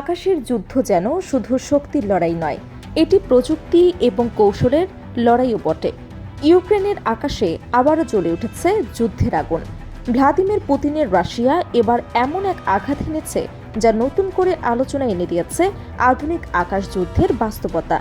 আকাশের যুদ্ধ যেন শুধু শক্তির লড়াই নয়, এটি প্রযুক্তি এবং কৌশলের লড়াইও বটে। ইউক্রেনের আকাশে আবারও জ্বলে উঠেছে যুদ্ধের আগুন। ভ্লাদিমির পুতিনের রাশিয়া এবার এমন এক আঘাত এনেছে যা নতুন করে আলোচনা এনে দিয়েছে আধুনিক আকাশ যুদ্ধের বাস্তবতা।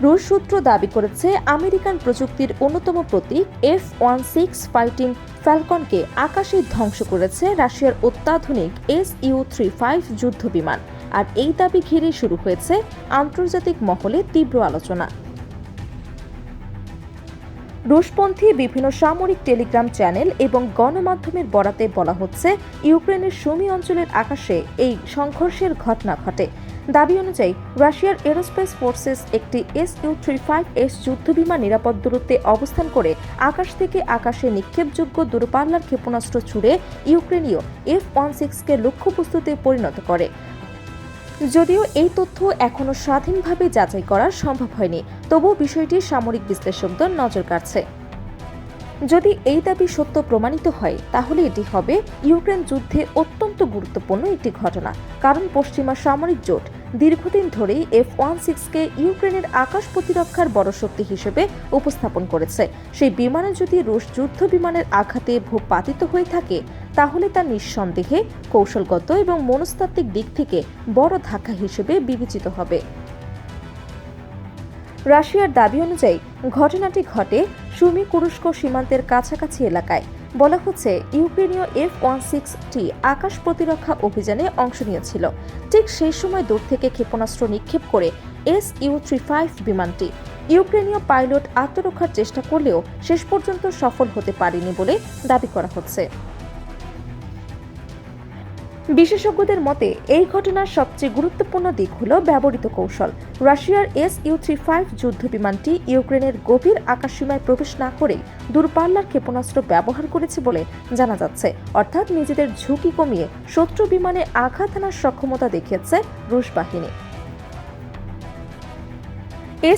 রুশ সূত্র দাবি করেছে আমেরিকান প্রযুক্তির অন্যতম প্রতীক F-16 ফাইটিং ফ্যালকনকে আকাশে ধ্বংস করেছে রাশিয়ার অত্যাধুনিক Su-35 যুদ্ধ বিমান। আর এই দাবি ঘিরে শুরু হয়েছে আন্তর্জাতিক মহলে তীব্র আলোচনা। রুশপন্থী বিভিন্ন সামরিক টেলিগ্রাম চ্যানেল এবং গণমাধ্যমের বরাতে বলা হচ্ছে ইউক্রেনের সুমি অঞ্চলের আকাশে এই সংঘর্ষের ঘটনা ঘটে। দাবি অনুযায়ী রাশিয়ার এরোস্পেস ফোর্সেস একটি Su-35S যুদ্ধবিমান নিরাপদ দূরত্বে অবস্থান করে আকাশ থেকে আকাশে নিক্ষেপযোগ্য দূরপাল্লার ক্ষেপণাস্ত্র ছুড়ে ইউক্রেনীয় F-16কে লক্ষ্যবস্তুতে পরিণত করে। যদিও এই তথ্য এখনও স্বাধীনভাবে যাচাই করা সম্ভব হয়নি, তবুও বিষয়টি সামরিক বিশ্লেষকদের নজর কাড়ছে। যদি এই দাবি সত্য প্রমাণিত হয় তাহলে এটি হবে ইউক্রেন যুদ্ধে অত্যন্ত গুরুত্বপূর্ণ একটি ঘটনা, কারণ পশ্চিমা সামরিক জোট দীর্ঘদিন ধরেই F-16কে ইউক্রেনের আকাশ প্রতিরক্ষার বড় শক্তি হিসেবে উপস্থাপন করেছে। সেই বিমানে যদি রুশ যুদ্ধ বিমানের আঘাতে ভূপাতিত হয়ে থাকে তাহলে তা নিঃসন্দেহে কৌশলগত এবং মনস্তাত্ত্বিক দিক থেকে বড় ধাক্কা হিসেবে বিবেচিত হবে। রাশিয়ার দাবি অনুযায়ী ঘটনাটি ঘটে সুমি তুরস্ক সীমান্তের কাছাকাছি এলাকায়। বলা হচ্ছে ইউক্রেনীয় F-16টি আকাশ প্রতিরক্ষা অভিযানে অংশ নিয়েছিল। ঠিক সেই সময় দূর থেকে ক্ষেপণাস্ত্র নিক্ষেপ করে Su-35 বিমানটি। ইউক্রেনীয় পাইলট আত্মরক্ষার চেষ্টা করলেও শেষ পর্যন্ত সফল হতে পারেনি বলে দাবি করা হচ্ছে। বিশেষজ্ঞদের মতে এই ঘটনার সবচেয়ে গুরুত্বপূর্ণ দিক হল ব্যবহৃত কৌশল। রাশিয়ার Su-35 যুদ্ধ বিমানটি ইউক্রেনের গভীর আকাশসীমায় প্রবেশ না করেই দূরপাল্লার ক্ষেপণাস্ত্র ব্যবহার করেছে বলে জানা যাচ্ছে, অর্থাৎ নিজেদের ঝুঁকি কমিয়ে শত্রু বিমানে আঘাত হানার সক্ষমতা দেখিয়েছে রুশ বাহিনী।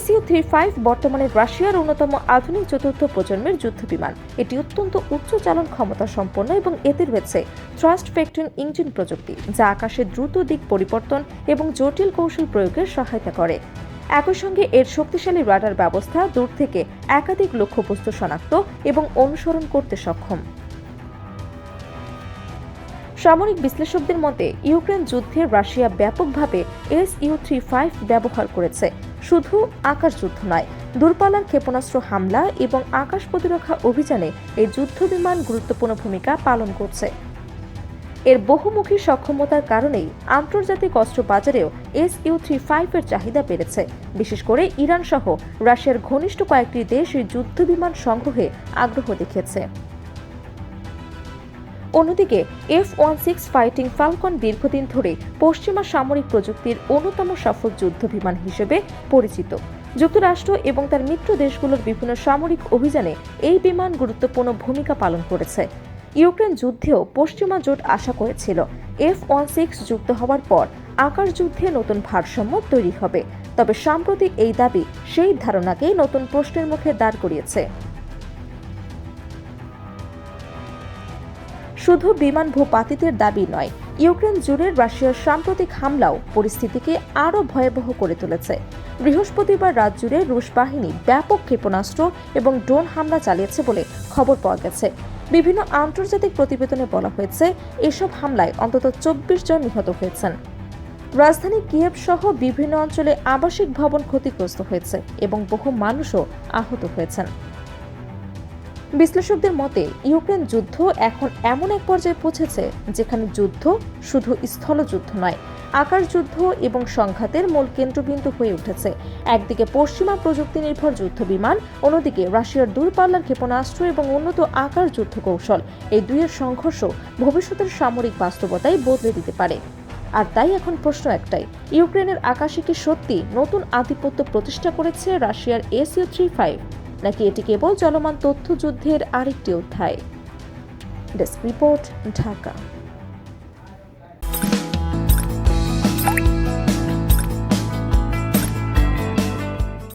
Su-35 বর্তমানে রাশিয়ার অন্যতম আধুনিক চতুর্থ প্রজন্মের যুদ্ধ বিমান। এটি অত্যন্ত উচ্চ চালন ক্ষমতা সম্পন্ন এবং এতে রয়েছে থ্রাস্ট ভেক্টর ইঞ্জিন প্রযুক্তি, যা আকাশে দ্রুত দিক পরিবর্তন এবং জটিল কৌশল প্রয়োগের সহায়তা করে। একই সঙ্গে এর শক্তিশালী রাডার ব্যবস্থা দূর থেকে একাধিক লক্ষ্যবস্তু শনাক্ত এবং অনুসরণ করতে সক্ষম। সামরিক বিশ্লেষকদের মতে ইউক্রেন যুদ্ধে রাশিয়া ব্যাপকভাবে Su-35 ব্যবহার করেছে। শুধু আকাশ যুদ্ধ নয়, দূরপাল্লার ক্ষেপণাস্ত্র হামলা এবং আকাশ প্রতিরক্ষা অভিযানে এই যুদ্ধ বিমান গুরুত্বপূর্ণ ভূমিকা পালন করছে। এর বহুমুখী সক্ষমতার কারণেই আন্তর্জাতিক অস্ত্র বাজারেও Su-35 এর চাহিদা বেড়েছে। বিশেষ করে ইরান সহ রাশিয়ার ঘনিষ্ঠ কয়েকটি দেশ এই যুদ্ধ বিমান সংগ্রহে আগ্রহ দেখিয়েছে। অন্যদিকে F-16 ফাইটিং ফ্যালকন দীর্ঘদিন ধরে পশ্চিমা সামরিক প্রযুক্তির অন্যতম সফল যুদ্ধ বিমান হিসেবে পরিচিত। যুক্তরাষ্ট্র এবং তার মিত্র দেশগুলোর বিভিন্ন সামরিক অভিযানে এই বিমান গুরুত্বপূর্ণ ভূমিকা পালন করেছে। ইউক্রেন যুদ্ধেও পশ্চিমা জোট আশা করেছিল F-16 যুক্ত হওয়ার পর আকাশ যুদ্ধে নতুন ভারসাম্য তৈরি হবে, তবে সাম্প্রতিক এই দাবি সেই ধারণাকেই নতুন প্রশ্নের মুখে দাঁড় করিয়েছে। শুধু বিমান ভূপাতিতের দাবি নয়, ইউক্রেন জুড়ে রাশিয়ার সাম্প্রতিক হামলাও পরিস্থিতিকে আরও ভয়াবহ করে তুলেছে। বৃহস্পতিবার রাত জুড়ে রুশ বাহিনী ব্যাপক ক্ষেপণাস্ত্র এবং ড্রোন হামলা চালিয়েছে বলে খবর পাওয়া গেছে। বিভিন্ন আন্তর্জাতিক প্রতিবেদনে বলা হয়েছে এসব হামলায় অন্তত 24 জন নিহত হয়েছেন। রাজধানী কিয়েভ সহ বিভিন্ন অঞ্চলে আবাসিক ভবন ক্ষতিগ্রস্ত হয়েছে এবং বহু মানুষও আহত হয়েছেন। বিশ্লেষকদের মতে ইউক্রেন যুদ্ধ এখন এমন এক পর্যায়ে পৌঁছেছে যেখানে যুদ্ধ শুধু স্থলযুদ্ধ নয়, আকাশ যুদ্ধ এবং সংঘাতের মূল কেন্দ্রবিন্দু হয়ে উঠেছে। একদিকে পশ্চিমা প্রযুক্তি নির্ভর যুদ্ধ বিমান, অন্যদিকে রাশিয়ার দূরপাল্লার ক্ষেপণাস্ত্র এবং উন্নত আকাশ যুদ্ধ কৌশল। এই দুইয়ের সংঘর্ষ ভবিষ্যতের সামরিক বাস্তবতাই বদলে দিতে পারে। আর তাই এখন প্রশ্ন একটাই, ইউক্রেনের আকাশে কি সত্যি নতুন আধিপত্য প্রতিষ্ঠা করেছে রাশিয়ার Su-35, নাকি এটি কেবল চলমান তথ্যযুদ্ধের আরেকটি অধ্যায়? Desk report, Dhaka.